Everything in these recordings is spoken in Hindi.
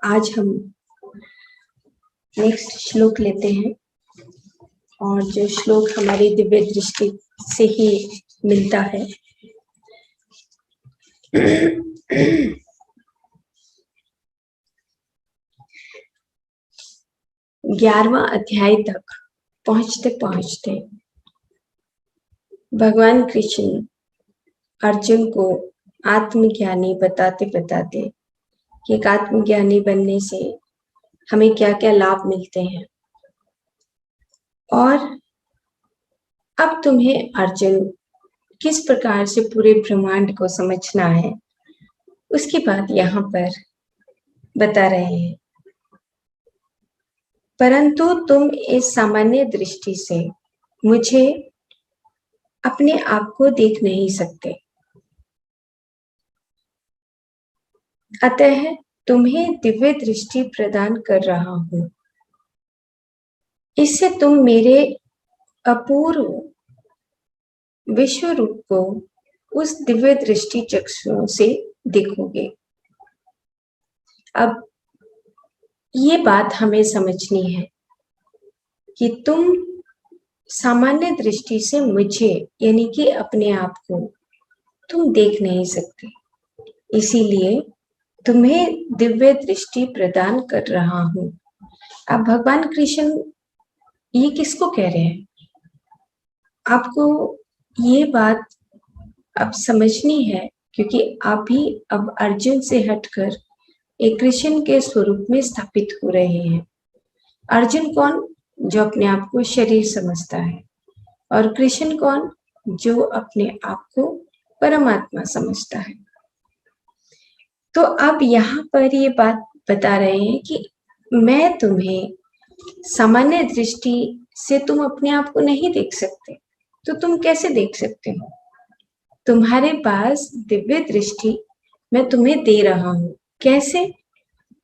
आज हम नेक्स्ट श्लोक लेते हैं और जो श्लोक हमारी दिव्य दृष्टि से ही मिलता है। 11वां अध्याय तक पहुंचते पहुंचते भगवान कृष्ण अर्जुन को आत्मज्ञानी बताते बताते कि एक आत्मज्ञानी बनने से हमें क्या क्या लाभ मिलते हैं, और अब तुम्हें अर्जुन किस प्रकार से पूरे ब्रह्मांड को समझना है उसकी बात यहाँ पर बता रहे हैं। परंतु तुम इस सामान्य दृष्टि से मुझे अपने आप को देख नहीं सकते, अतः तुम्हें दिव्य दृष्टि प्रदान कर रहा हूं। इससे तुम मेरे अपूर्व विश्व रूप को उस दिव्य दृष्टि चक्षुओं से देखोगे। अब ये बात हमें समझनी है कि तुम सामान्य दृष्टि से मुझे यानी कि अपने आप को तुम देख नहीं सकते, इसीलिए तुम्हें दिव्य दृष्टि प्रदान कर रहा हूं। अब भगवान कृष्ण ये किसको कह रहे हैं? आपको ये बात अब समझनी है, क्योंकि आप भी अब अर्जुन से हटकर एक कृष्ण के स्वरूप में स्थापित हो रहे हैं। अर्जुन कौन? जो अपने आप को शरीर समझता है, और कृष्ण कौन? जो अपने आप को परमात्मा समझता है। तो अब यहाँ पर ये बात बता रहे हैं कि मैं तुम्हें सामान्य दृष्टि से तुम अपने आप को नहीं देख सकते, तो तुम कैसे देख सकते हो? तुम्हारे पास दिव्य दृष्टि मैं तुम्हें दे रहा हूं। कैसे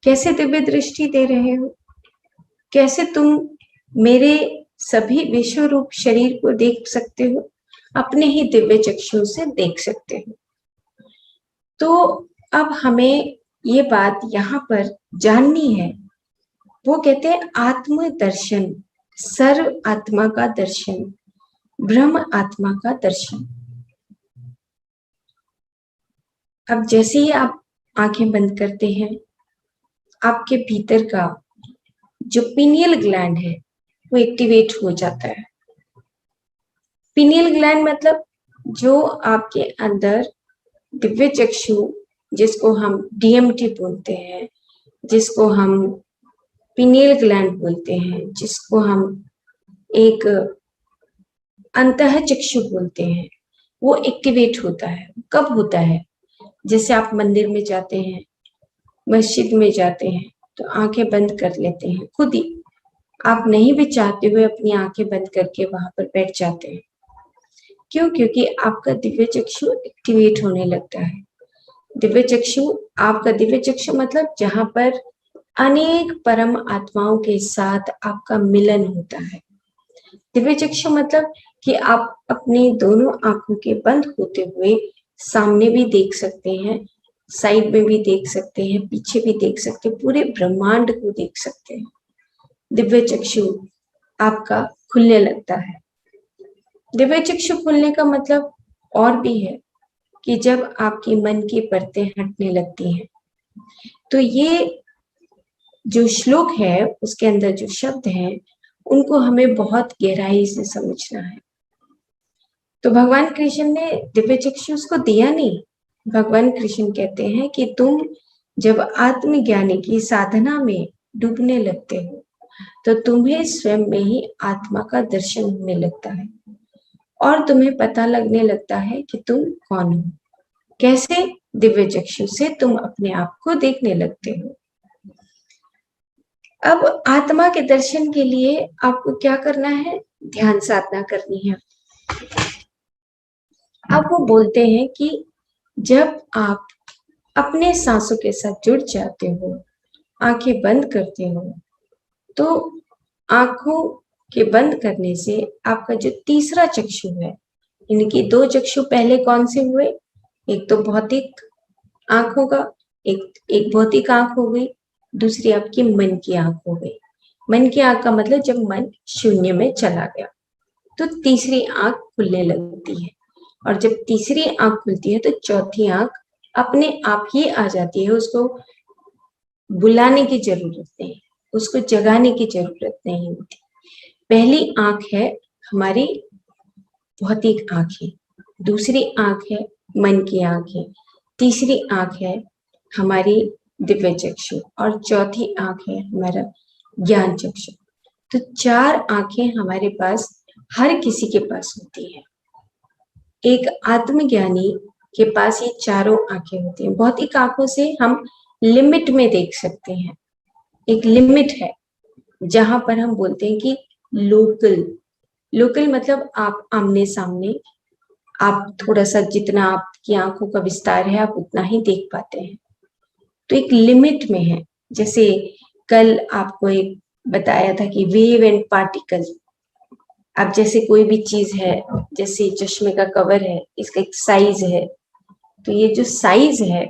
कैसे दिव्य दृष्टि दे रहे हो? कैसे तुम मेरे सभी विश्व रूप शरीर को देख सकते हो? अपने ही दिव्य चक्षु से देख सकते हो। तो अब हमें ये बात यहाँ पर जाननी है। वो कहते हैं आत्म दर्शन, सर्व आत्मा का दर्शन, ब्रह्म आत्मा का दर्शन। अब जैसे ही आप आंखें बंद करते हैं, आपके भीतर का जो पिनियल ग्लैंड है वो एक्टिवेट हो जाता है। पिनियल ग्लैंड मतलब जो आपके अंदर दिव्य चक्षु, जिसको हम डीएमटी बोलते हैं, जिसको हम पिनियल ग्लैंड बोलते हैं, जिसको हम एक अंतः चक्षु बोलते हैं, वो एक्टिवेट होता है। कब होता है? जैसे आप मंदिर में जाते हैं, मस्जिद में जाते हैं, तो आंखें बंद कर लेते हैं खुद ही। आप नहीं भी चाहते हुए अपनी आंखें बंद करके वहां पर बैठ जाते हैं। क्यों? क्योंकि आपका दिव्य चक्षु एक्टिवेट होने लगता है। दिव्य चक्षु, आपका दिव्य चक्षु मतलब जहां पर अनेक परम आत्माओं के साथ आपका मिलन होता है। दिव्य चक्षु मतलब कि आप अपनी दोनों आंखों के बंद होते हुए सामने भी देख सकते हैं, साइड में भी देख सकते हैं, पीछे भी देख सकते हैं, पूरे ब्रह्मांड को देख सकते हैं। दिव्य चक्षु आपका खुलने लगता है। दिव्य चक्षु खुलने का मतलब और भी है कि जब आपकी मन की परतें हटने लगती हैं। तो ये जो श्लोक है उसके अंदर जो शब्द हैं उनको हमें बहुत गहराई से समझना है। तो भगवान कृष्ण ने दिव्य चक्षु उसको दिया नहीं। भगवान कृष्ण कहते हैं कि तुम जब आत्मज्ञानी की साधना में डूबने लगते हो तो तुम्हें स्वयं में ही आत्मा का दर्शन होने लगता है, और तुम्हें पता लगने लगता है कि तुम कौन हो। कैसे? दिव्य चक्षु से तुम अपने आप को देखने लगते हो। अब आत्मा के दर्शन के लिए आपको क्या करना है? ध्यान साधना करनी है। अब वो बोलते हैं कि जब आप अपने सांसों के साथ जुड़ जाते हो, आंखें बंद करते हो, तो आंखों के बंद करने से आपका जो तीसरा चक्षु है, इनकी दो चक्षु पहले कौन से हुए? एक तो भौतिक आंख होगा, एक भौतिक आंख हो गई, दूसरी आपकी मन की आंख हो गई। मन की आंख का मतलब जब मन शून्य में चला गया तो तीसरी आंख खुलने लगती है, और जब तीसरी आंख खुलती है तो चौथी आंख अपने आप ही आ जाती है। उसको बुलाने की जरूरत नहीं, उसको जगाने की जरूरत नहीं होती। पहली आंख है हमारी भौतिक आंखें, दूसरी आंख है मन की आंखें, तीसरी आंख है हमारी दिव्य चक्षु, और चौथी आंख है हमारा ज्ञान चक्षु। तो चार आंखें हमारे पास हर किसी के पास होती है। एक आत्मज्ञानी के पास ये चारों आंखें होती हैं। भौतिक आंखों से हम लिमिट में देख सकते हैं, एक लिमिट है जहां पर हम बोलते हैं कि लोकल। लोकल मतलब आप आमने सामने, आप थोड़ा सा जितना आपकी आंखों का विस्तार है आप उतना ही देख पाते हैं, तो एक लिमिट में है। जैसे कल आपको एक बताया था कि वेव एंड पार्टिकल। अब जैसे कोई भी चीज है, जैसे चश्मे का कवर है, इसका एक साइज है, तो ये जो साइज है,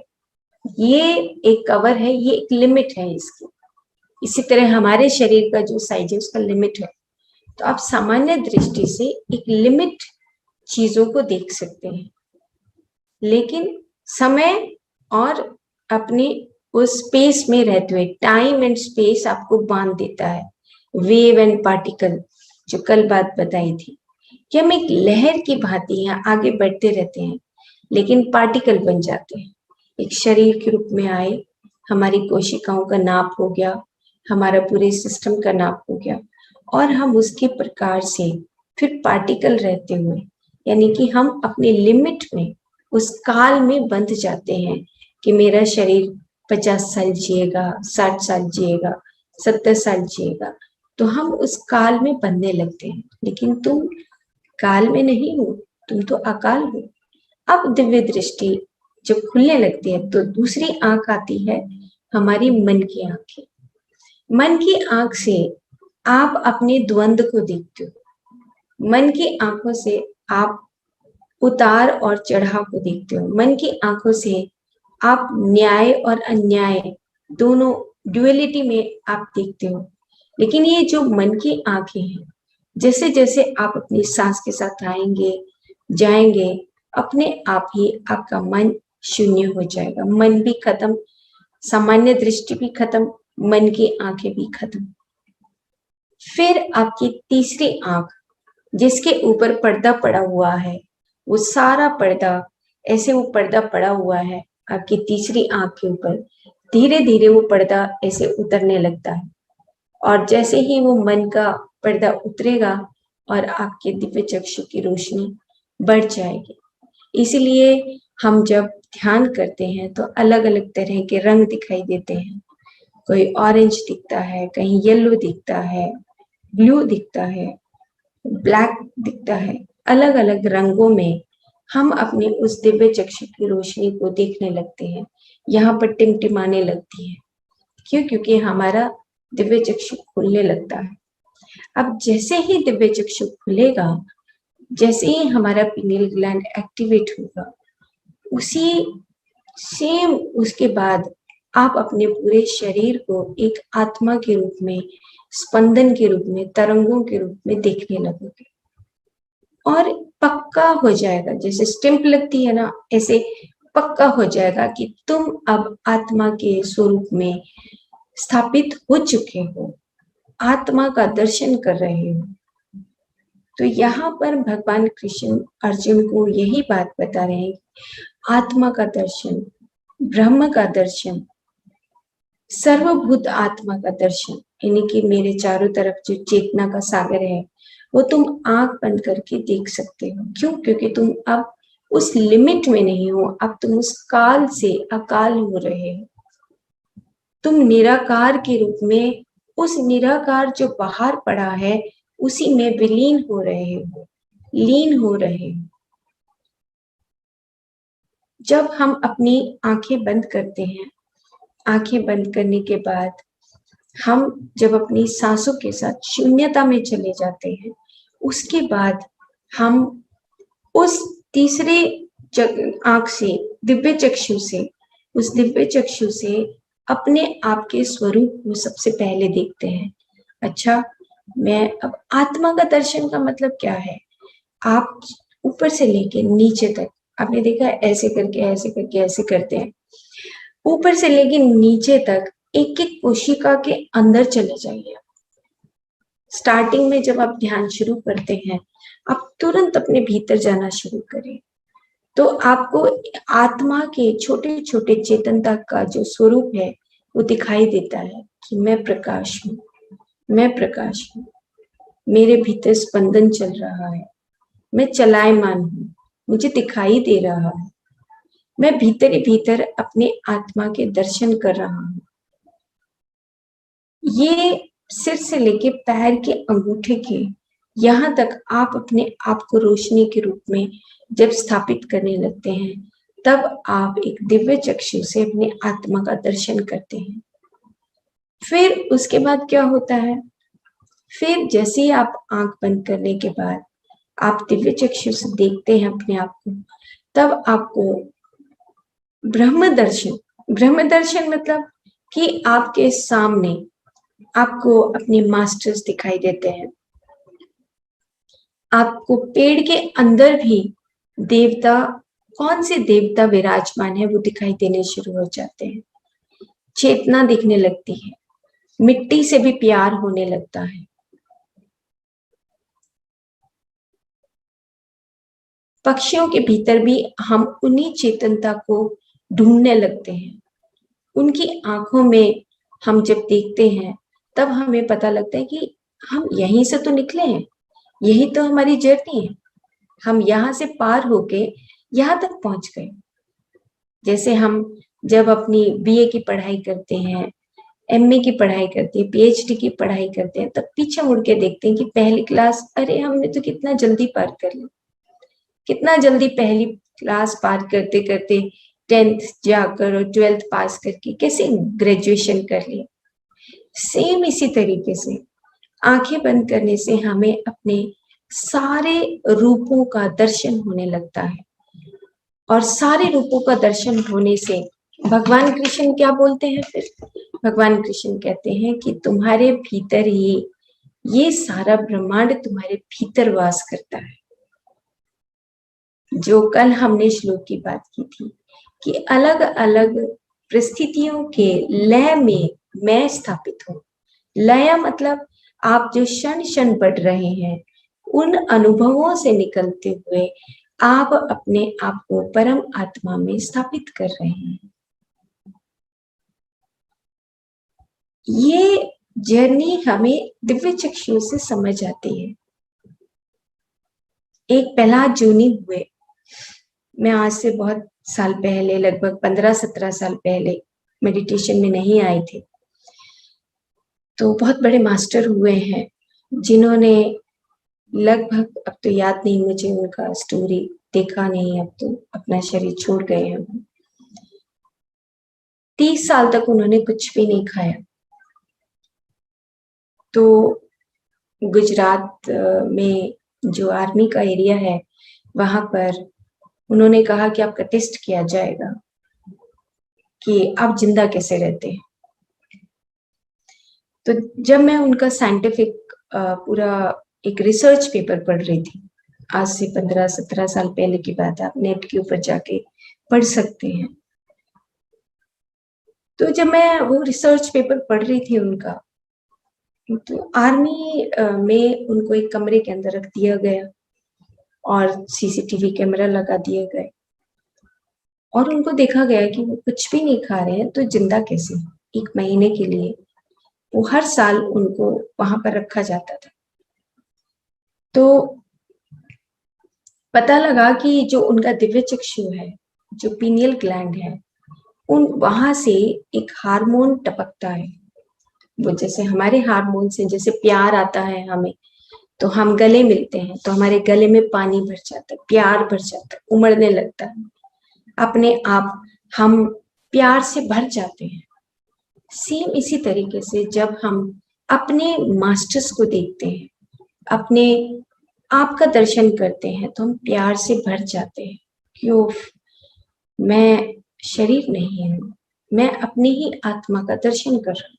ये एक कवर है, ये एक लिमिट है इसकी। इसी तरह हमारे शरीर का जो साइज है उसका लिमिट है। तो आप सामान्य दृष्टि से एक लिमिट चीजों को देख सकते हैं, लेकिन समय और अपने उस स्पेस में रहते हुए, टाइम एंड स्पेस आपको बांध देता है। वेव एंड पार्टिकल जो कल बात बताई थी कि हम एक लहर की भांति यहाँ आगे बढ़ते रहते हैं, लेकिन पार्टिकल बन जाते हैं। एक शरीर के रूप में आए, हमारी कोशिकाओं का नाप हो गया, हमारा पूरे सिस्टम का नाप हो गया, और हम उसके प्रकार से फिर पार्टिकल रहते हुए, यानी कि हम अपने लिमिट में उस काल में बंध जाते हैं कि मेरा शरीर 50 साल जिएगा, 60 साल जिएगा, 70 साल जिएगा, तो हम उस काल में बंधने लगते हैं। लेकिन तुम काल में नहीं हो, तुम तो अकाल हो। अब दिव्य दृष्टि जब खुलने लगती है तो दूसरी आंख आती है हमारी मन की आंखें। मन की आंख से आप अपने द्वंद को देखते हो। मन की आंखों से आप उतार और चढ़ाव को देखते हो। मन की आंखों से आप न्याय और अन्याय दोनों ड्युअलिटी में आप देखते हो। लेकिन ये जो मन की आंखें हैं, जैसे जैसे आप अपनी सांस के साथ आएंगे जाएंगे, अपने आप ही आपका मन शून्य हो जाएगा। मन भी खत्म, सामान्य दृष्टि भी खत्म, मन की आंखें भी खत्म। फिर आपकी तीसरी आंख, जिसके ऊपर पर्दा पड़ा हुआ है, वो सारा पर्दा, ऐसे वो पर्दा पड़ा हुआ है आपकी तीसरी आंख के ऊपर, धीरे धीरे वो पर्दा ऐसे उतरने लगता है, और जैसे ही वो मन का पर्दा उतरेगा और आपके दिव्य चक्षु की रोशनी बढ़ जाएगी। इसलिए हम जब ध्यान करते हैं तो अलग अलग तरह के रंग दिखाई देते हैं। कोई ऑरेंज दिखता है, कहीं येलो दिखता है, ब्लू दिखता है, ब्लैक दिखता है। अलग अलग रंगों में हम अपने उस दिव्य चक्षु की रोशनी को देखने लगते हैं। यहाँ पर टिमटिमाने लगती है। क्यों? क्योंकि हमारा दिव्य चक्षु खुलने लगता है। अब जैसे ही दिव्य चक्षु खुलेगा, जैसे ही हमारा पीनियल ग्लैंड एक्टिवेट होगा, उसी सेम उसके बाद आप अपने पूरे शरीर को एक आत्मा के रूप में, स्पंदन के रूप में, तरंगों के रूप में देखने लगोगे, और पक्का हो जाएगा, जैसे स्टिम्प लगती है ना, ऐसे पक्का हो जाएगा कि तुम अब आत्मा के स्वरूप में स्थापित हो चुके हो, आत्मा का दर्शन कर रहे हो। तो यहाँ पर भगवान कृष्ण अर्जुन को यही बात बता रहे हैं, आत्मा का दर्शन, ब्रह्म का दर्शन, सर्वभूत आत्मा का दर्शन, यानी कि मेरे चारों तरफ जो चेतना का सागर है वो तुम आंख बंद करके देख सकते हो। क्यों? क्योंकि तुम अब उस लिमिट में नहीं हो, अब तुम उस काल से अकाल हो रहे हो। तुम निराकार के रूप में, उस निराकार जो बाहर पड़ा है उसी में विलीन हो रहे हो, लीन हो रहे हो। जब हम अपनी आंखें बंद करते हैं, आंखें बंद करने के बाद हम जब अपनी सांसों के साथ शून्यता में चले जाते हैं, उसके बाद हम उस तीसरे आंख से, दिव्य चक्षु से, उस दिव्य चक्षु से अपने आप के स्वरूप को सबसे पहले देखते हैं। अच्छा, मैं अब आत्मा का दर्शन का मतलब क्या है? आप ऊपर से लेके नीचे तक, आपने देखा ऐसे करके ऐसे करके ऐसे करते हैं, ऊपर से लेके नीचे तक एक एक कोशिका के अंदर चले जाइए। स्टार्टिंग में जब आप ध्यान शुरू करते हैं, आप तुरंत अपने भीतर जाना शुरू करें, तो आपको आत्मा के छोटे छोटे चेतनता का जो स्वरूप है वो दिखाई देता है कि मैं प्रकाश हूँ, मैं प्रकाश हूँ, मेरे भीतर स्पंदन चल रहा है, मैं चलायमान हूँ, मुझे दिखाई दे रहा है, मैं भीतर ही भीतर अपने आत्मा के दर्शन कर रहा हूँ। ये सिर से लेके पैर के अंगूठे के यहाँ तक आप अपने आप को रोशनी के रूप में जब स्थापित करने लगते हैं, तब आप एक दिव्य चक्षु से अपने आत्मा का दर्शन करते हैं। फिर उसके बाद क्या होता है? फिर जैसे ही आप आंख बंद करने के बाद आप दिव्य चक्षु से देखते हैं अपने आप को, तब आपको ब्रह्म दर्शन मतलब कि आपके सामने आपको अपने मास्टर्स दिखाई देते हैं। आपको पेड़ के अंदर भी देवता, कौन से देवता विराजमान है वो दिखाई देने शुरू हो जाते हैं। चेतना दिखने लगती है, मिट्टी से भी प्यार होने लगता है। पक्षियों के भीतर भी हम उन्हीं चेतनता को ढूंढने लगते हैं। उनकी आंखों में हम जब देखते हैं, तब हमें पता लगता है कि हम यहीं से तो निकले हैं, यही तो हमारी जर्नी है, हम यहाँ से पार होके यहाँ तक पहुंच गए। जैसे हम जब अपनी बीए की पढ़ाई करते हैं, एमए की पढ़ाई करते हैं, पीएचडी की पढ़ाई करते हैं, तब पीछे मुड़ के देखते हैं कि पहली क्लास, अरे हमने तो कितना जल्दी पार कर ली, कितना जल्दी पहली क्लास पार करते करते 10th जाकर और 12th पास करके कैसे ग्रेजुएशन कर लिया। सेम इसी तरीके से आंखें बंद करने से हमें अपने सारे रूपों का दर्शन होने लगता है, और सारे रूपों का दर्शन होने से भगवान कृष्ण क्या बोलते हैं? फिर भगवान कृष्ण कहते हैं कि तुम्हारे भीतर ही ये सारा ब्रह्मांड तुम्हारे भीतर वास करता है। जो कल हमने श्लोक की बात की थी कि अलग अलग परिस्थितियों के लय में मैं स्थापित हूँ। लय मतलब आप जो क्षण क्षण बढ़ रहे हैं, उन अनुभवों से निकलते हुए आप अपने आप को परम आत्मा में स्थापित कर रहे हैं। ये जर्नी हमें दिव्य चक्षु से समझ आती है। एक प्रहलाद जूनी हुए, मैं आज से बहुत साल पहले, लगभग 15-17 साल पहले मेडिटेशन में नहीं आए थे, तो बहुत बड़े मास्टर हुए हैं जिन्होंने लगभग, अब तो याद नहीं मुझे उनका स्टोरी, देखा नहीं, अब तो अपना शरीर छोड़ गए हैं। 30 साल तक उन्होंने कुछ भी नहीं खाया। तो गुजरात में जो आर्मी का एरिया है, वहां पर उन्होंने कहा कि आपका टेस्ट किया जाएगा कि आप जिंदा कैसे रहते हैं। तो जब मैं उनका साइंटिफिक पूरा एक रिसर्च पेपर पढ़ रही थी, आज से 15-17 साल पहले की बात है, आप नेट के ऊपर जाके पढ़ सकते हैं। तो जब मैं वो रिसर्च पेपर पढ़ रही थी उनका, तो आर्मी में उनको एक कमरे के अंदर रख दिया गया और सीसीटीवी कैमरा लगा दिए गए, और उनको देखा गया कि वो कुछ भी नहीं खा रहे हैं, तो जिंदा कैसे? 1 महीने के लिए वो हर साल उनको वहां पर रखा जाता था। तो पता लगा कि जो उनका दिव्य चक्षु है, जो पीनियल ग्लैंड है, उन वहां से एक हार्मोन टपकता है। वो जैसे हमारे हार्मोन से जैसे प्यार आता है हमें, तो हम गले मिलते हैं तो हमारे गले में पानी भर जाता है, प्यार भर जाता है, उमड़ने लगता है, अपने आप हम प्यार से भर जाते हैं। सेम इसी तरीके से जब हम अपने मास्टर्स को देखते हैं, अपने आप का दर्शन करते हैं, तो हम प्यार से भर जाते हैं। क्यों? मैं शरीर नहीं हूँ, मैं अपनी ही आत्मा का दर्शन कर रहा हूँ।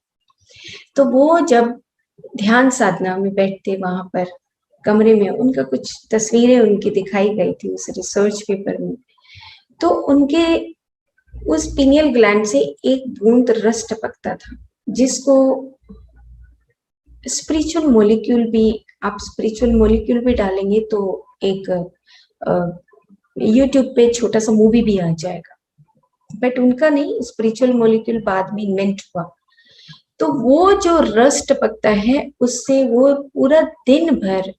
तो वो जब ध्यान साधना में बैठते वहां पर कमरे में, उनका कुछ तस्वीरें उनकी दिखाई गई थी उस रिसर्च पेपर में, तो उनके उस पीनियल ग्लैंड से एक बूंद रस टपकता था, जिसको स्पिरिचुअल मॉलिक्यूल भी, आप स्पिरिचुअल मॉलिक्यूल भी डालेंगे तो एक यूट्यूब पे छोटा सा मूवी भी आ जाएगा, बट उनका नहीं, स्पिरिचुअल मॉलिक्यूल बाद में इन्वेंट हुआ। तो वो जो रस टपकता है, उससे वो पूरा दिन भर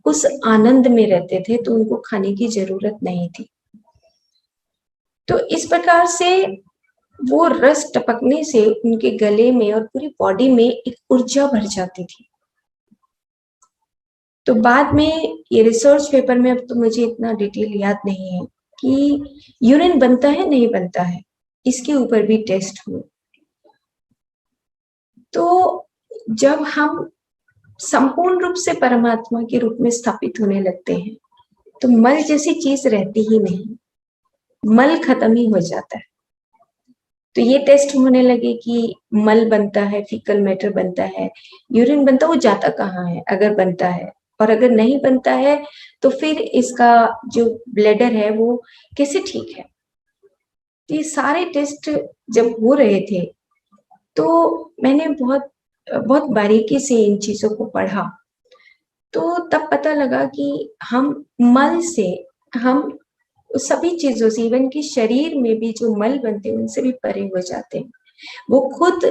उस आनंद में रहते थे, तो उनको खाने की जरूरत नहीं थी। तो इस प्रकार से वो रस टपकने से उनके गले में और पूरी बॉडी में एक ऊर्जा भर जाती थी। तो बाद में ये रिसर्च पेपर में, अब तो मुझे इतना डिटेल याद नहीं है कि यूरिन बनता है नहीं बनता है, इसके ऊपर भी टेस्ट हुए। तो जब हम संपूर्ण रूप से परमात्मा के रूप में स्थापित होने लगते हैं, तो मल जैसी चीज रहती ही नहीं, मल खत्म ही हो जाता है। तो ये टेस्ट होने लगे कि मल बनता है, फीकल मैटर बनता है, यूरिन बनता है, वो जाता कहाँ है अगर बनता है, और अगर नहीं बनता है तो फिर इसका जो ब्लैडर है वो कैसे ठीक है। ये सारे टेस्ट जब हो रहे थे, तो मैंने बहुत बहुत बारीकी से इन चीजों को पढ़ा। तो तब पता लगा कि हम मल से, हम सभी चीजों से, इवन कि शरीर में भी जो मल बनते हैं उनसे भी परे हो जाते हैं। वो खुद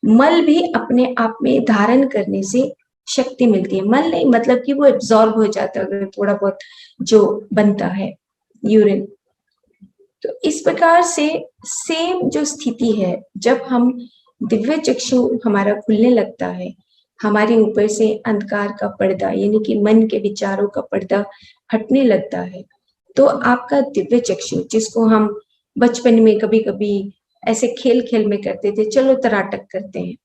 मल भी अपने आप में धारण करने से शक्ति मिलती है। मल नहीं मतलब कि वो एब्जॉर्ब हो जाता है अगर थोड़ा बहुत जो बनता है यूरिन। तो इस प्रकार से सेम जो स्थिति है, जब हम दिव्य चक्षु हमारा खुलने लगता है, हमारे ऊपर से अंधकार का पर्दा यानी कि मन के विचारों का पर्दा हटने लगता है, तो आपका दिव्य चक्षु, जिसको हम बचपन में कभी कभी ऐसे खेल खेल में करते थे, चलो तराटक करते हैं,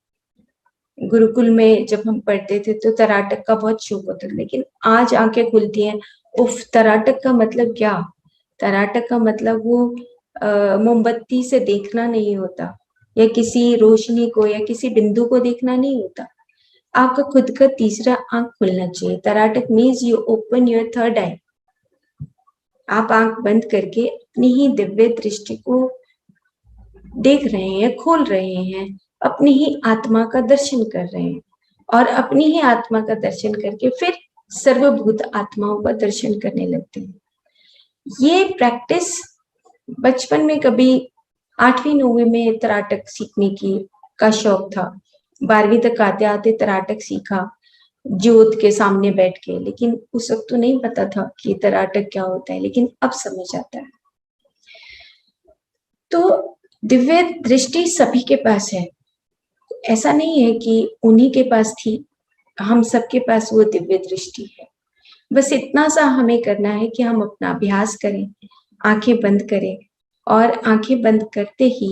गुरुकुल में जब हम पढ़ते थे तो तराटक का बहुत शौक होता था, लेकिन आज आंखें खुलती हैं, उफ, तराटक का मतलब क्या? तराटक का मतलब वो मोमबत्ती से देखना नहीं होता, या किसी रोशनी को या किसी बिंदु को देखना नहीं होता। आपका खुद का तीसरा आंख खुलना चाहिए। तराटक means you open your third eye. आप आंख बंद करके अपनी ही दिव्य दृष्टि को देख रहे हैं, खोल रहे हैं, अपनी ही आत्मा का दर्शन कर रहे हैं, और अपनी ही आत्मा का दर्शन करके फिर सर्वभूत आत्माओं का दर्शन करने लगते हैं। ये प्रैक्टिस बचपन में कभी 8वीं 9वीं में तराटक सीखने की का शौक था। 12वीं तक आते आते तराटक सीखा ज्योत के सामने बैठ के, लेकिन उस वक्त तो नहीं पता था कि तराटक क्या होता है, लेकिन अब समझ आता है। तो दिव्य दृष्टि सभी के पास है, ऐसा नहीं है कि उन्हीं के पास थी, हम सबके पास वो दिव्य दृष्टि है। बस इतना सा हमें करना है कि हम अपना अभ्यास करें, आंखें बंद करें, और आंखें बंद करते ही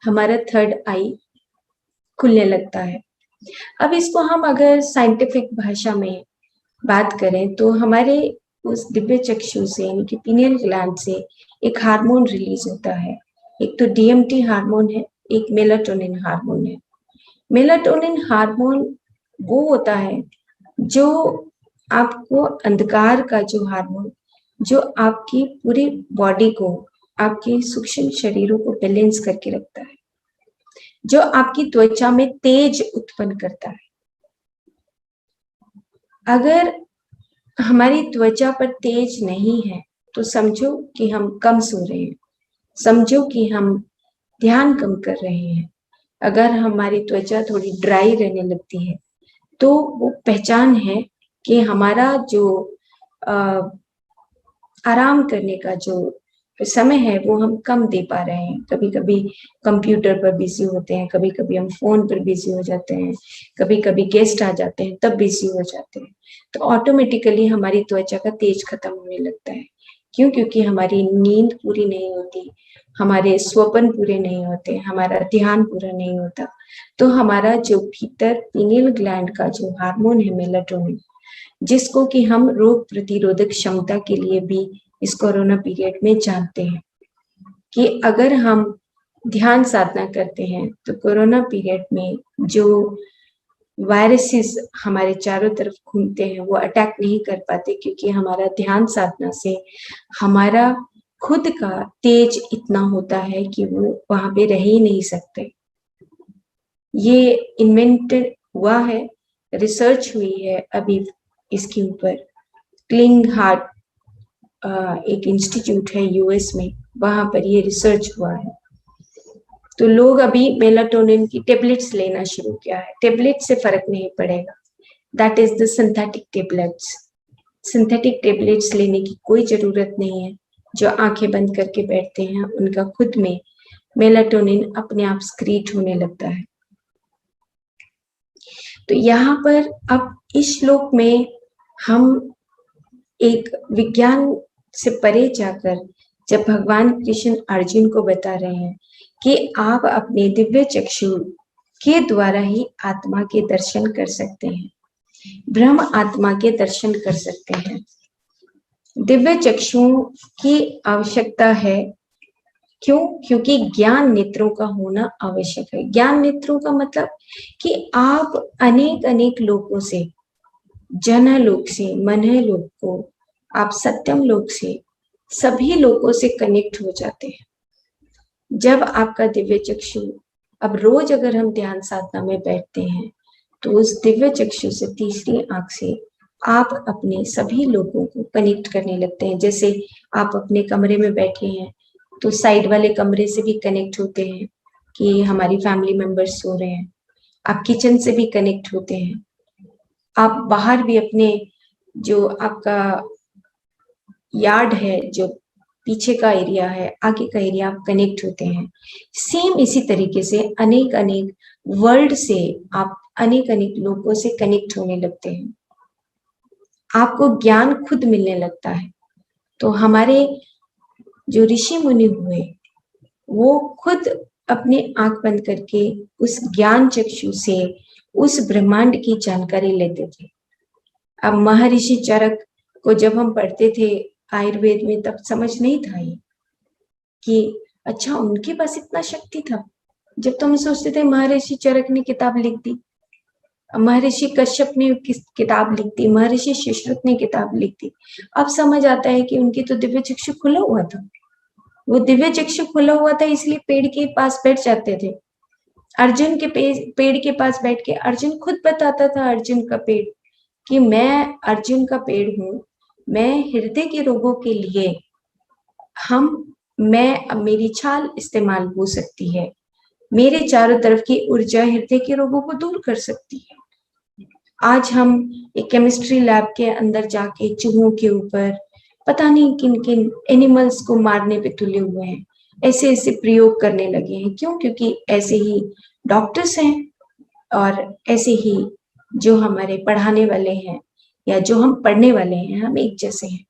हमारा थर्ड आई खुलने लगता है। अब इसको हम अगर साइंटिफिक भाषा में बात करें तो हमारे उस दिव्य चक्षु से यानी कि पीनियल ग्लैंड से एक हार्मोन रिलीज होता है। एक तो डीएमटी हार्मोन है, एक मेलाटोनिन हार्मोन है। मेलाटोनिन हार्मोन वो होता है जो आपको अंधकार का जो हार्मोन, जो आपकी पूरी बॉडी को, आपके सूक्ष्म शरीरों को बैलेंस करके रखता है, जो आपकी त्वचा में तेज उत्पन्न करता है। अगर हमारी त्वचा पर तेज नहीं है तो समझो कि हम कम सो रहे हैं, समझो कि हम ध्यान कम कर रहे हैं। अगर हमारी त्वचा थोड़ी ड्राई रहने लगती है तो वो पहचान है कि हमारा जो आराम करने का जो समय है वो हम कम दे पा रहे हैं। कभी कभी कंप्यूटर पर बिजी होते हैं, कभी कभी हम फोन पर बिजी हो जाते हैं, कभी कभी गेस्ट आ जाते हैं तब बिजी हो जाते हैं। तो ऑटोमेटिकली हमारी त्वचा का तेज खत्म होने लगता है। क्यों? क्योंकि हमारी नींद पूरी नहीं होती, हमारे स्वप्न पूरे नहीं होते, हमारा ध्यान पूरा नहीं होता। तो हमारा जो भीतर पीनियल ग्लैंड का जो हार्मोन है मेलाटोनिन, जिसको कि हम रोग प्रतिरोधक क्षमता के लिए भी इस कोरोना पीरियड में जानते हैं कि अगर हम ध्यान साधना करते हैं तो कोरोना पीरियड में जो वायरसेस हमारे चारों तरफ घूमते हैं वो अटैक नहीं कर पाते, क्योंकि हमारा ध्यान साधना से हमारा खुद का तेज इतना होता है कि वो वहां पे रह ही नहीं सकते। ये इन्वेंटेड हुआ है, रिसर्च हुई है अभी इसके ऊपर। क्लिंग हार्ट एक इंस्टीट्यूट है यूएस में, वहां पर ये रिसर्च हुआ है। तो लोग अभी मेलाटोनिन की टेबलेट्स लेना शुरू किया है। टेबलेट से फर्क नहीं पड़ेगा, that is the synthetic tablets. Synthetic tablets लेने की कोई जरूरत नहीं है। जो आंखें बंद करके बैठते हैं उनका खुद में मेलाटोनिन अपने आप स्क्रीट होने लगता है। तो यहाँ पर अब इस श्लोक में हम एक विज्ञान से परे जाकर जब भगवान कृष्ण अर्जुन को बता रहे हैं कि आप अपने दिव्य चक्षु के द्वारा ही आत्मा के दर्शन कर सकते हैं, ब्रह्म आत्मा के दर्शन कर सकते हैं। दिव्य चक्षुओं की आवश्यकता है, क्यों? क्योंकि ज्ञान नेत्रों का होना आवश्यक है। ज्ञान नेत्रों का मतलब कि आप अनेक अनेक लोगों से, जनलोक से मनलोक को, आप सत्यम लोक से, सभी लोगों से कनेक्ट हो जाते हैं जब आपका दिव्य चक्षु। अब रोज अगर हम ध्यान साधना में बैठते हैं तो उस दिव्य चक्षु से, तीसरी आंख से आप अपने सभी लोगों को कनेक्ट करने लगते हैं। जैसे आप अपने कमरे में बैठे हैं तो साइड वाले कमरे से भी कनेक्ट होते हैं कि हमारी फैमिली मेंबर्स सो रहे हैं। आप किचन से भी कनेक्ट होते हैं। आप बाहर भी अपने जो आपका यार्ड है, जो पीछे का एरिया है, आगे का एरिया, आप कनेक्ट होते हैं। सेम इसी तरीके से अनेक अनेक वर्ल्ड से आप अनेक अनेक लोगों से कनेक्ट होने लगते हैं। आपको ज्ञान खुद मिलने लगता है। तो हमारे जो ऋषि मुनि हुए वो खुद अपने आंख बंद करके उस ज्ञान चक्षु से उस ब्रह्मांड की जानकारी लेते थे। अब महर्षि चरक को जब हम पढ़ते थे आयुर्वेद में, तब समझ नहीं था ये कि अच्छा उनके पास इतना शक्ति था। जब तो हम सोचते थे महर्षि चरक ने किताब लिख दी, महर्षि कश्यप ने किताब लिख दी, महर्षि सुश्रुत ने किताब लिख दी। अब समझ आता है कि उनकी तो दिव्य चक्षु खुला हुआ था। वो दिव्य चक्षु खुला हुआ था इसलिए पेड़ के पास बैठ जाते थे। अर्जुन के पेड़ के पास बैठ के अर्जुन खुद बताता था, अर्जुन का पेड़, कि मैं अर्जुन का पेड़ हूं, मैं हृदय के रोगों के लिए मेरी छाल इस्तेमाल हो सकती है, मेरे चारों तरफ की ऊर्जा हृदय के रोगों को दूर कर सकती है। आज हम एक केमिस्ट्री लैब के अंदर जाके चूहों के ऊपर पता नहीं किन किन एनिमल्स को मारने पे तुले हुए हैं, ऐसे ऐसे प्रयोग करने लगे हैं। क्यों? क्योंकि ऐसे ही डॉक्टर्स हैं और ऐसे ही जो हमारे पढ़ाने वाले हैं या जो हम पढ़ने वाले हैं, हम एक जैसे हैं।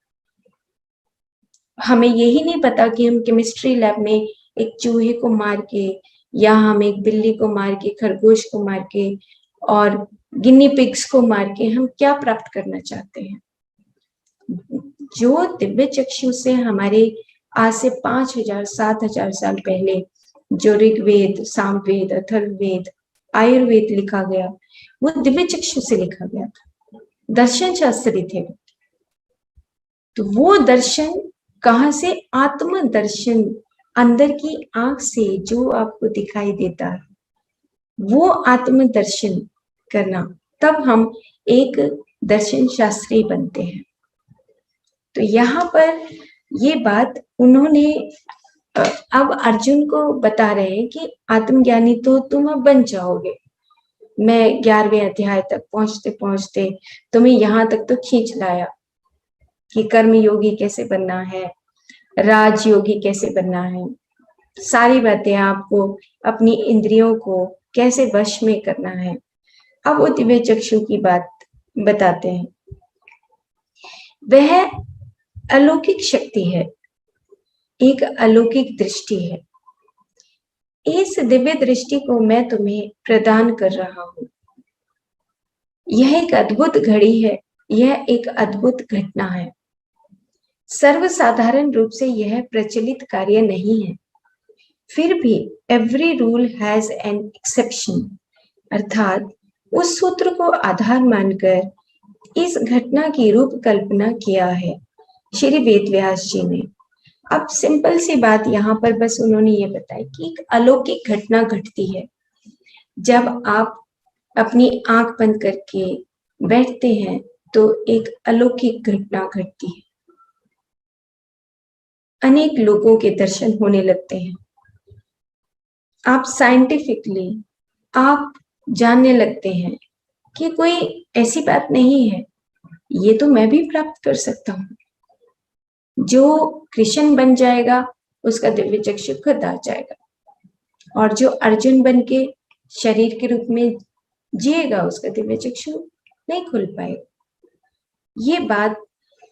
हमें यही नहीं पता कि हम केमिस्ट्री लैब में एक चूहे को मार के, या हम एक बिल्ली को मार के, खरगोश को मार के और गिनी पिग्स को मार के हम क्या प्राप्त करना चाहते हैं। जो दिव्य चक्षु से हमारे आज से 5000 7000 साल पहले जो ऋग्वेद, सामवेद, अथर्ववेद, आयुर्वेद लिखा गया, वो दिव्य चक्षु से लिखा गया था। दर्शन शास्त्री थे। तो वो दर्शन कहाँ से? आत्म दर्शन, अंदर की आंख से जो आपको दिखाई देता है, वो आत्म दर्शन करना, तब हम एक दर्शन शास्त्री बनते हैं। तो यहाँ पर ये बात उन्होंने अब अर्जुन को बता रहे हैं कि आत्मज्ञानी तो तुम अब बन जाओगे। मैं 11वें अध्याय तक पहुंचते पहुंचते तुम्हें यहाँ तक तो खींच लाया कि कर्म योगी कैसे बनना है, राज योगी कैसे बनना है, सारी बातें आपको अपनी इंद्रियों को कैसे वश में करना है। अब वो दिव्य चक्षु की बात बताते हैं। वह अलौकिक शक्ति है, एक अलौकिक दृष्टि है। इस दिव्य दृष्टि को मैं तुम्हें प्रदान कर रहा हूं। यह एक अद्भुत घड़ी है, यह एक अद्भुत घटना है। सर्वसाधारण रूप से यह प्रचलित कार्य नहीं है। फिर भी every rule has an exception, अर्थात उस सूत्र को आधार मानकर इस घटना की रूप कल्पना किया है श्री वेदव्यास जी ने। अब सिंपल सी बात यहाँ पर बस उन्होंने ये बताया कि एक अलौकिक घटना घटती है जब आप अपनी आंख बंद करके बैठते हैं, तो एक अलौकिक घटना घटती है, अनेक लोगों के दर्शन होने लगते हैं। आप साइंटिफिकली आप जानने लगते हैं कि कोई ऐसी बात नहीं है, ये तो मैं भी प्राप्त कर सकता हूँ। जो कृष्ण बन जाएगा उसका दिव्य चक्षु खुद आ जाएगा, और जो अर्जुन बन के शरीर के रूप में जिएगा उसका दिव्य चक्षु नहीं खुल पाएगा। ये बात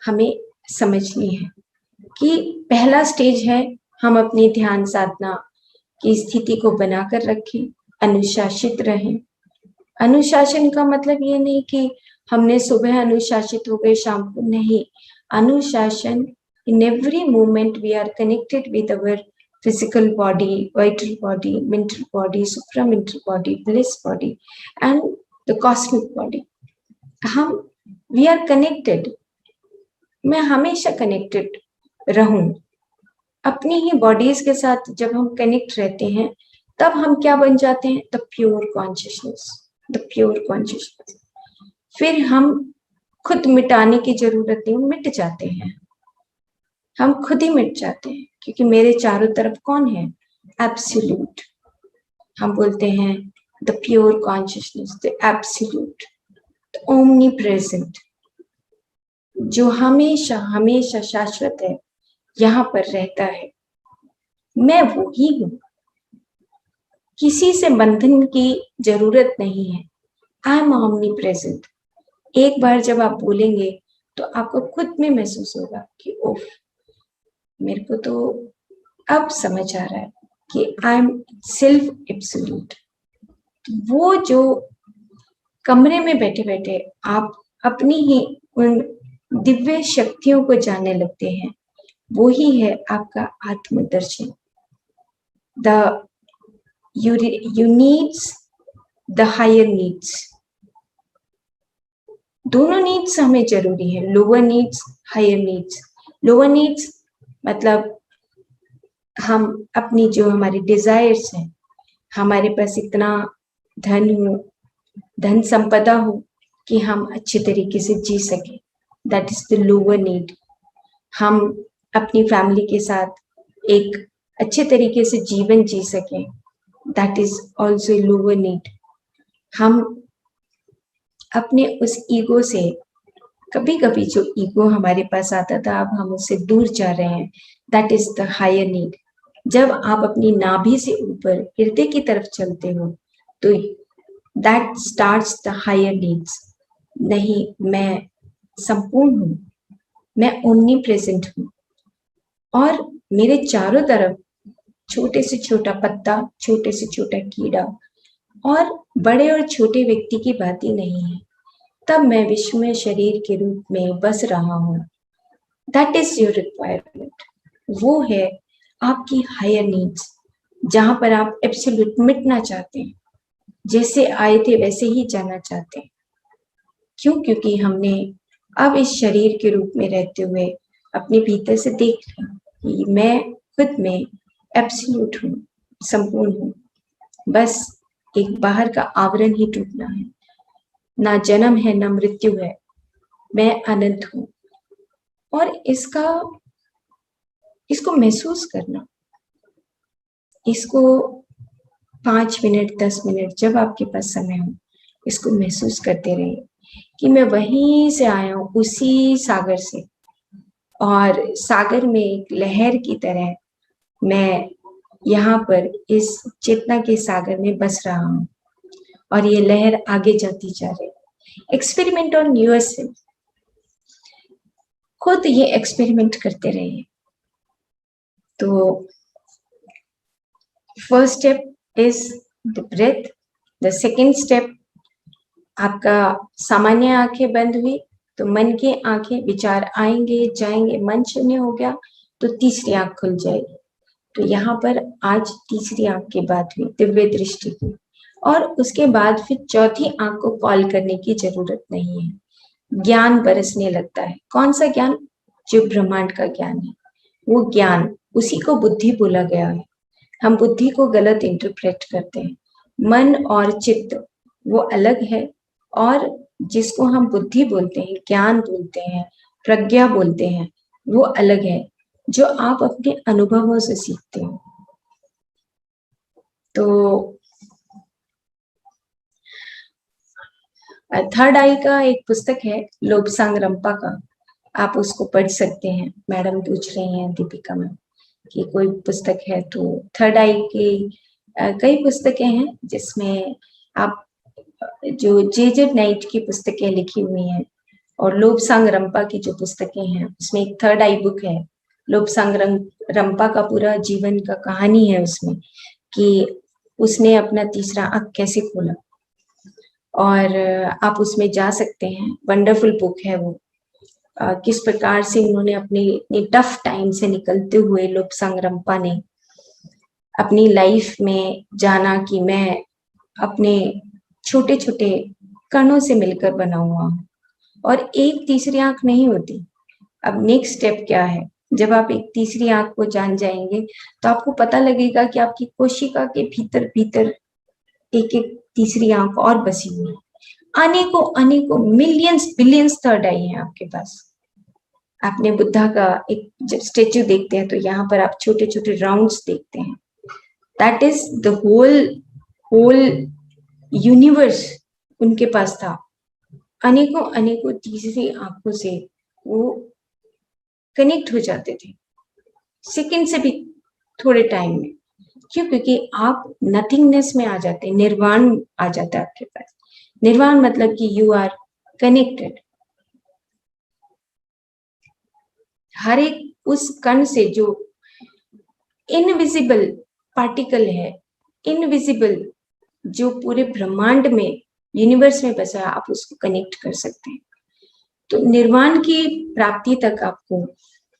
हमें समझनी है कि पहला स्टेज है हम अपनी ध्यान साधना की स्थिति को बनाकर रखें, अनुशासित रहें। अनुशासन का मतलब ये नहीं कि हमने सुबह अनुशासित हो गए शाम को, नहीं। अनुशासन, in every moment we are connected with our physical body, vital body, mental body, supramental body, bliss body and the cosmic body. we are connected. मैं हमेशा कनेक्टेड रहूं अपनी ही बॉडीज के साथ। जब हम कनेक्ट रहते हैं तब हम क्या बन जाते हैं? The pure consciousness, the pure consciousness. फिर हम खुद मिटाने की जरूरत नहीं, मिट जाते हैं, हम खुद ही मिट जाते हैं, क्योंकि मेरे चारों तरफ कौन है? एब्सोल्यूट। हम बोलते हैं the pure consciousness, the absolute, the omni present, जो हमेशा हमेशा शाश्वत है, यहाँ पर रहता है। मैं वो ही हूं, किसी से बंधन की जरूरत नहीं है। I am omni present. एक बार जब आप बोलेंगे तो आपको खुद में महसूस होगा कि ओफ, मेरे को तो अब समझ आ रहा है कि आई एम सेल्फ एब्सोल्यूट। वो जो कमरे में बैठे बैठे आप अपनी ही उन दिव्य शक्तियों को जानने लगते हैं, वो ही है आपका आत्मदर्शन। The you needs the higher needs, दोनों नीड्स हमें जरूरी है, lower needs, higher needs. Lower needs मतलब हम अपनी जो हमारी डिजायर्स हैं, हमारे पास इतना धन हो, धन संपदा हो कि हम अच्छे तरीके से जी सके, that is the lower need. हम अपनी फैमिली के साथ एक अच्छे तरीके से जीवन जी सकें, that is also lower need. हम अपने उस ईगो से, कभी कभी जो ईगो हमारे पास आता था अब हम उससे दूर जा रहे हैं, that is the higher need. जब आप अपनी नाभि से ऊपर हृदय की तरफ चलते हो तो that starts the higher needs. नहीं, मैं संपूर्ण हूं, मैं ओमनी प्रेजेंट हूं, और मेरे चारों तरफ छोटे से छोटा पत्ता, छोटे से छोटा कीड़ा और बड़े और छोटे व्यक्ति की बात ही नहीं है। तब मैं विश्व में शरीर के रूप में बस रहा हूं। That is your requirement. वो है आपकी हायर नीड्स, जहां पर आप एब्सोल्यूट मिटना चाहते हैं, जैसे आए थे वैसे ही जाना चाहते हैं। क्यों? क्योंकि हमने अब इस शरीर के रूप में रहते हुए अपने भीतर से देख लिया कि मैं खुद में एब्सोल्यूट हूँ, संपूर्ण हूँ। बस एक बाहर का आवरण ही टूटना है। ना जन्म है ना मृत्यु है, मैं अनंत हूँ। और इसको महसूस करना, इसको 5 मिनट 10 मिनट जब आपके पास समय हो, इसको महसूस करते रहिए कि मैं वहीं से आया हूँ, उसी सागर से, और सागर में एक लहर की तरह मैं यहाँ पर इस चेतना के सागर में बस रहा हूँ, और ये लहर आगे जाती जा रही है। एक्सपेरिमेंट ऑन योरसेल्फ, खुद ये एक्सपेरिमेंट करते रहिए। तो first step is the breath. The second step, आपका सामान्य आंखें बंद हुई तो मन की आंखें, विचार आएंगे जाएंगे, मन शून्य हो गया तो तीसरी आंख खुल जाएगी। तो यहाँ पर आज तीसरी आंख की बात हुई, दिव्य दृष्टि की, और उसके बाद फिर चौथी आंख को कॉल करने की जरूरत नहीं है। ज्ञान बरसने लगता है। कौन सा ज्ञान? जो ब्रह्मांड का ज्ञान है, वो ज्ञान, उसी को बुद्धि बोला गया है। हम बुद्धि को गलत इंटरप्रेट करते हैं। मन और चित्त वो अलग है, और जिसको हम बुद्धि बोलते हैं, ज्ञान बोलते हैं, प्रज्ञा बोलते हैं, वो अलग है, जो आप अपने अनुभवों से सीखते हो। तो थर्ड आई का एक पुस्तक है लोब्सांग रंपा का, आप उसको पढ़ सकते हैं। मैडम पूछ रही हैं दीपिका मैम कि कोई पुस्तक है, तो थर्ड आई की कई पुस्तकें हैं जिसमें आप जो जे नाइट की पुस्तकें लिखी हुई हैं, और लोब्सांग रंपा की जो पुस्तकें हैं, उसमें एक थर्ड आई बुक है। लोब्सांग रंपा का पूरा जीवन का कहानी है उसमें, कि उसने अपना तीसरा आंख कैसे खोला, और आप उसमें जा सकते हैं। वंडरफुल बुक है वो। किस प्रकार से उन्होंने अपने इतनी टफ टाइम से निकलते हुए लोब्सांग रंपा ने अपनी लाइफ में जाना कि मैं अपने छोटे छोटे कणों से मिलकर बना हुआ हूँ, और एक तीसरी आंख नहीं होती। अब नेक्स्ट स्टेप क्या है? जब आप एक तीसरी आंख को जान जाएंगे तो आपको पता लगेगा कि आपकी कोशिका के भीतर भीतर एक एक तीसरी आंख और बसी हुई है। अनेकों अनेकों मिलियंस बिलियंस थर्ड आई है आपके पास। आपने बुद्धा का एक जब स्टेच्यू देखते हैं तो यहाँ पर आप छोटे छोटे राउंड्स देखते हैं। That is the whole whole universe उनके पास था। अनेकों अनेकों तीसरी आंखों से वो कनेक्ट हो जाते थे, सेकंड से भी थोड़े टाइम में। क्यों? क्योंकि आप नथिंगनेस में आ जाते हैं, निर्वाण आ जाता है आपके पास। निर्वाण मतलब कि यू आर कनेक्टेड। हर एक उस कण से जो इनविजिबल पार्टिकल है, इनविजिबल जो पूरे ब्रह्मांड में, यूनिवर्स में बसा है, आप उसको कनेक्ट कर सकते हैं। तो निर्वाण की प्राप्ति तक आपको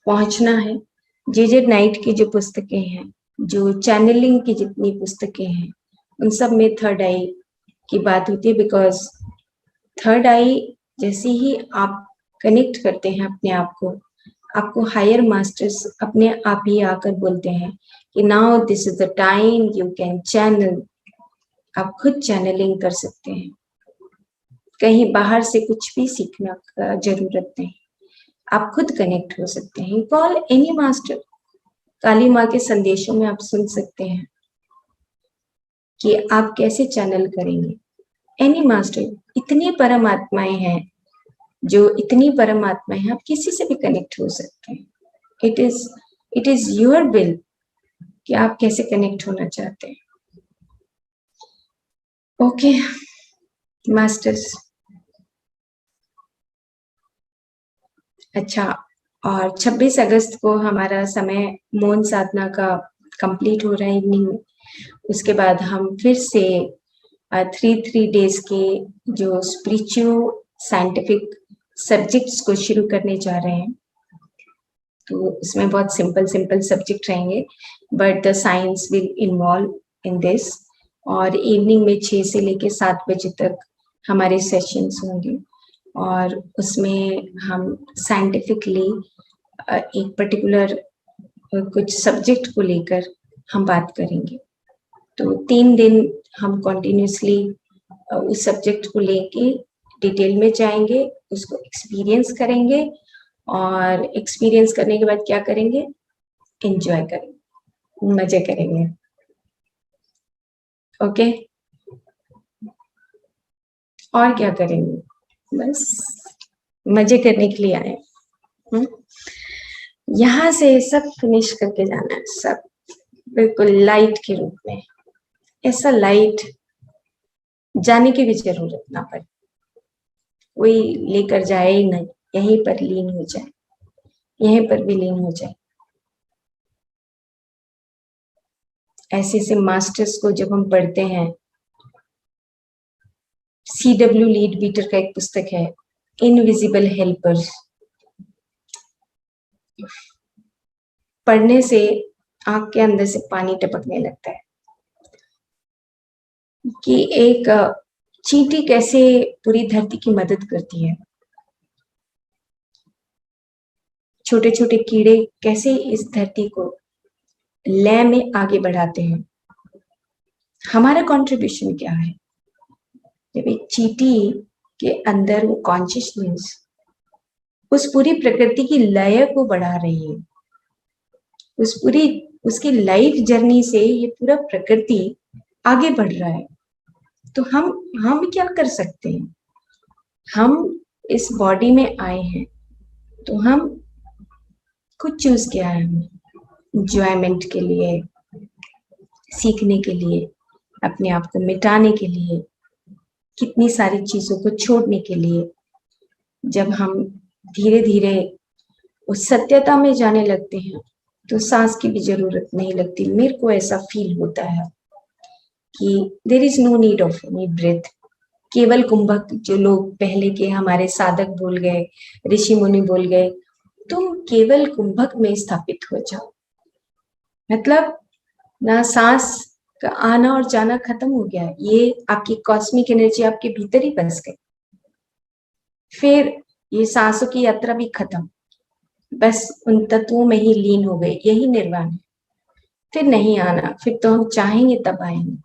पहुंचना है। जे नाइट की जो पुस्तकें हैं, जो चैनलिंग की जितनी पुस्तकें हैं, उन सब में थर्ड आई की बात होती है। बिकॉज थर्ड आई जैसे ही आप कनेक्ट करते हैं अपने आप को, आपको हायर मास्टर्स अपने आप ही आकर बोलते हैं कि now this is the time you can channel. आप खुद चैनलिंग कर सकते हैं, कहीं बाहर से कुछ भी सीखना का जरूरत नहीं। आप खुद कनेक्ट हो सकते हैं। Call any master. काली माँ के संदेशों में आप सुन सकते हैं कि आप कैसे चैनल करेंगे। एनी मास्टर, इतनी परमात्माएं हैं, जो इतनी परमात्माएं हैं, आप किसी से भी कनेक्ट हो सकते हैं। इट इज योर विल कि आप कैसे कनेक्ट होना चाहते हैं। Okay masters. अच्छा, और 26 अगस्त को हमारा समय मौन साधना का कंप्लीट हो रहा है इवनिंग में। उसके बाद हम फिर से 3 डेज के जो स्पिरिचुअल साइंटिफिक सब्जेक्ट्स को शुरू करने जा रहे हैं। तो उसमें बहुत सिंपल सिंपल सब्जेक्ट रहेंगे, but the science will involve in this. और इवनिंग में 6 से लेके 7 बजे तक हमारे सेशंस होंगे, और उसमें हम साइंटिफिकली एक पर्टिकुलर कुछ सब्जेक्ट को लेकर हम बात करेंगे। तो 3 दिन हम कॉन्टिन्यूसली उस सब्जेक्ट को लेके डिटेल में जाएंगे, उसको एक्सपीरियंस करेंगे, और एक्सपीरियंस करने के बाद क्या करेंगे? एंजॉय करेंगे, मजे करेंगे। ओके, और क्या करेंगे? बस मजे करने के लिए आए। यहाँ से सब फिनिश करके जाना है, सब बिल्कुल लाइट के रूप में। ऐसा लाइट जाने की भी जरूरत ना पड़े, कोई लेकर जाए ही नहीं, यहीं पर लीन हो जाए, यहीं पर भी लीन हो जाए। ऐसे ऐसे मास्टर्स को जब हम पढ़ते हैं, CW लीडबीटर का एक पुस्तक है, इनविजिबल हेल्पर्स। पढ़ने से आँख के अंदर से पानी टपकने लगता है कि एक चींटी कैसे पूरी धरती की मदद करती है। छोटे-छोटे कीड़े कैसे इस धरती को लय में आगे बढ़ाते हैं। हमारा कंट्रीब्यूशन क्या है? जब एक चींटी के अंदर वो कॉन्शियसनेस उस पूरी प्रकृति की लय को बढ़ा रही है, उसकी लाइफ जर्नी से ये पूरा प्रकृति आगे बढ़ रहा है, तो हम क्या कर सकते हैं? हम इस बॉडी में आए हैं, तो हम कुछ चूज किया है हमने, एंजॉयमेंट के लिए, सीखने के लिए, अपने आप को मिटाने के लिए, कितनी सारी चीजों को छोड़ने के लिए। जब हम धीरे धीरे उस सत्यता में जाने लगते हैं, तो सांस की भी जरूरत नहीं लगती। मेरे को ऐसा फील होता है कि there is no need of any breath. केवल कुंभक, जो लोग पहले के हमारे साधक बोल गए, ऋषि मुनि बोल गए, तुम केवल कुंभक में स्थापित हो जाओ। मतलब ना सांस का आना और जाना खत्म हो गया, ये आपकी कॉस्मिक एनर्जी आपके भीतर ही बस गई। फिर ये सांसों की यात्रा भी खत्म, बस उन तत्वों में ही लीन हो गए, यही निर्वाण है। फिर नहीं आना, फिर तो हम चाहेंगे तब आएंगे,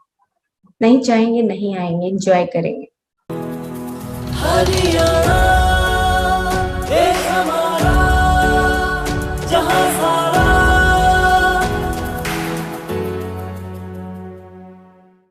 नहीं चाहेंगे नहीं आएंगे, एंजॉय करेंगे।